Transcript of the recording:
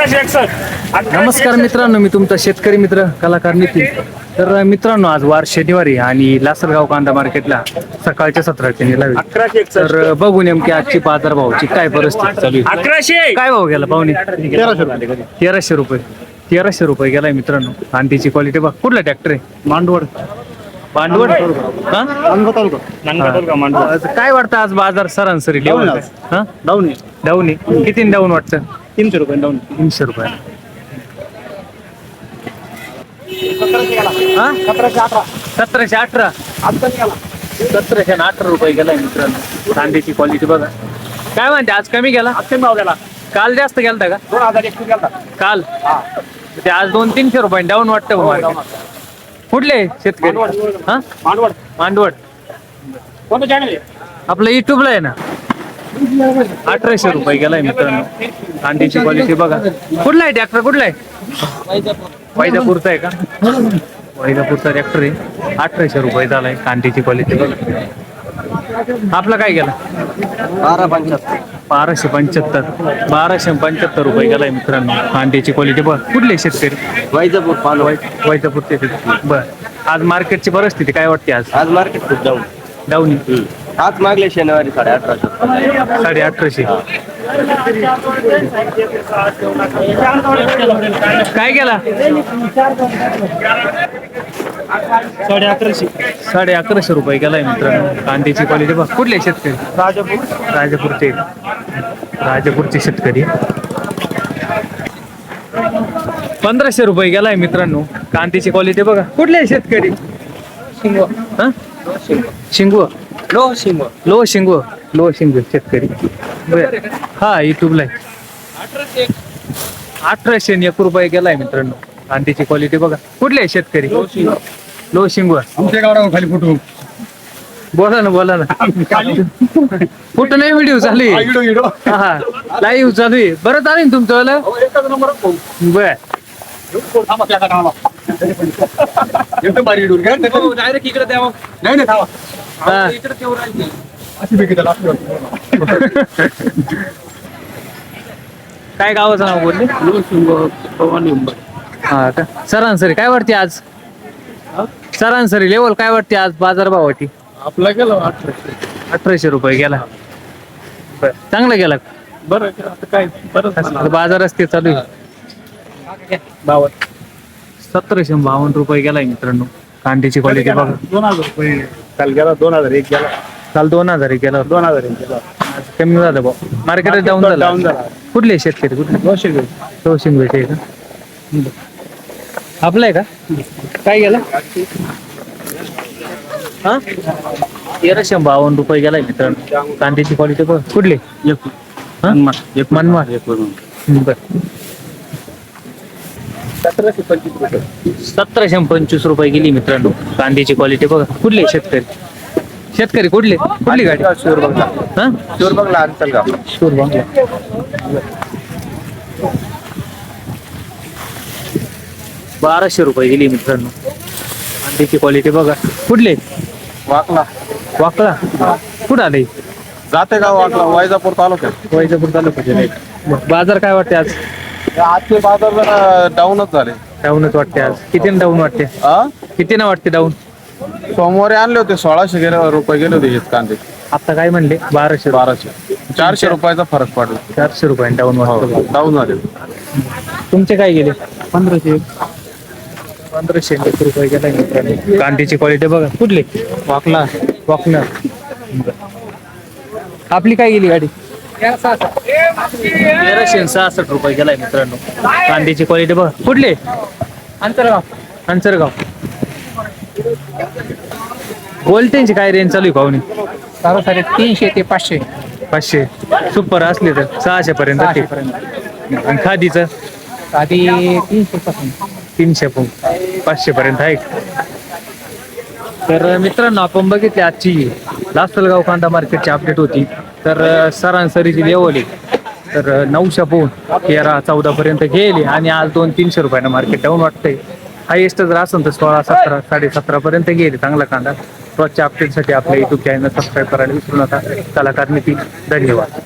नमस्कार मित्रांनो, मी तुमचा शेतकरी मित्र कलाकार नितीन. तर मित्रांनो, आज वार शनिवारी आणि लासलगाव कांदा मार्केटला सकाळच्या सत्राचे निलावे. तर बघू नेमकी आजची बाजारभावाची काय परिस्थिती चालू आहे. 1100 काय भाव गेला पाहुणे? 1300 रुपये. 1300 रुपये गेलाय मित्रांनो. कांद्याची क्वालिटी बघ. कुठला ट्रॅक्टर आहे? मांडवड भांडवड हा? काय वाटतं आज बाजार सरासरी लेवल? हा, डाऊन डाऊन आहे. किती डाऊन वाटतं? 300 रुपये डाऊन. 300 रुपये. हा, 1718. 1718 रुपये गेलाय मित्रांनो. कांद्याची क्वालिटी बघा. काय म्हणते आज कमी गेला? भाव गेला. काल जास्त गेलता का? 2021 गेला. काल ते आज 200-300 रुपये डाऊन वाटतं बघा. कुठले शेतकरी? हा, मांडवड. मांडवड. कोणतं चॅनल आहे? आपलं युट्यूबला आहे ना. 1800 रुपये गेलाय मित्रांनो. कांद्याची क्वालिटी बघा. कुठला आहे ट्रॅक्टर? कुठला आहे? वैजापूरचा आहे का? वैजापूरचा ट्रॅक्टर आहे. 1800 रुपये झालाय. कांद्याची क्वालिटी बघा. आपला काय गेला? 1275. 1275 रुपये गेलाय मित्रांनो. कांद्याची क्वालिटी बघ. कुठले शेतकरी? वैजापूरचे शेतकरी. बर, आज मार्केटची परिस्थिती काय वाटते? आज मार्केट खूप डाऊन. डाऊन. आज मागले शनिवारी 1800. 1850. काय केला? 1150 रुपये गेलाय मित्रांनो. कांद्याची क्वालिटी बघ. कुठले शेतकरी? राजापूरचे. राजापूरचे शेतकरी. 1500 रुपये गेलाय मित्रांनो. कांद्याची क्वालिटी बघा. कुठले शेतकरी? शिंगव. लो शिंगव शेतकरी. हा, युट्यूबला आहे. 1801 रुपये गेलाय मित्रांनो. कांद्याची क्वालिटी बघा. कुठले शेतकरी? लो शिंगव. आमच्या गावावर खाली फोटो. बोला ना. कुठं नाही, व्हिडिओ चालू आहे. हा, लाईव्ह चालू आहे. बरं चालू आहे तुमचं वाला? बर. डायरेक्ट इकडे द्यावं. नाही थांबा. हा. काय गावाचं नाव बोलले? हा का? सरासरी काय वाटते आज? सरासरी लेवल काय वाटते आज बाजारभावाची? आपला गेला 1800 रुपये गेला. बर, चांगला गेला. बरं. आता काय बरं बाजार असते चालू आहे. 1752 रुपये गेलाय मित्रांनो. कांद्याची क्वालिटी बघा. 2000 रुपये काल गेला. 2001 गेला. काल 2001 गेला. 2001 गेला. आज कमी झालं भाऊ. मार्केट डाऊन झालं. कुठले शेतकरी? कुठले? शिंगवेचे का? आपलं आहे का? काय गेला? हा, 1352 रुपये गेलाय मित्रांनो. कांद्याची क्वालिटी बघ. कुठली? मनमाड. बर. 1725 रुपये गेली मित्रांनो. कांद्याची क्वालिटी बघा. कुठले शेतकरी? कुठली गाडी? शूरबंगला अंचलगाव. शूरबंगला. 1200 रुपये गेली मित्रांनो. कांद्याची क्वालिटी बघा. कुठले? वाकला. कुठं आले? जाते गाव वाकला. वैजापूर तालुक्यात. वैजापूर तालुक्याचे. बाजार काय वाटते आज? आजचे बाजार जरा डाऊनच झाले. डाऊनच वाटते आज. किती डाऊन वाटते? किती ना वाटते डाऊन? सोमवारी आणले होते 1600 रुपये गेले होते कांदे. आता काय म्हणले? 1200. 400 रुपयाचा फरक पडला. 400 रुपये डाऊन वाटतं. डाऊन झाले. तुमचे काय गेले? 1501 रुपये गेला मित्रांनो. कांद्याची क्वालिटी बघा. कुठले? वाकणार. आपली काय गेली गाडी? 1366 रुपये गेलाय मित्रांनो. कांद्याची क्वालिटी बघा. कुठले? अंतरगाव. गोल्टेनची काय रेंज चालू आहे पाहुणे? 300 ते 500. 500 सुपर असले तर 600 पर्यंत. आणि खादीचं? आधी 300 पासून 300 500 पर्यंत आहे. तर मित्रांनो, आपण बघितली आजची लासलगाव कांदा मार्केटची अपडेट होती. तर सरासरीची लेवल आहे तर 900 पाऊन 13-14 पर्यंत गेली आणि आज 200-300 रुपयानं मार्केट डाऊन वाटतंय. हायेस्ट जर असेल तर 16-17 17.5 पर्यंत गेले. चांगला कांदा. रोजच्या अपडेटसाठी आपल्या युट्यूब चॅनल सबस्क्राईब करायला विसरू नका. कलाकार नितीन. धन्यवाद.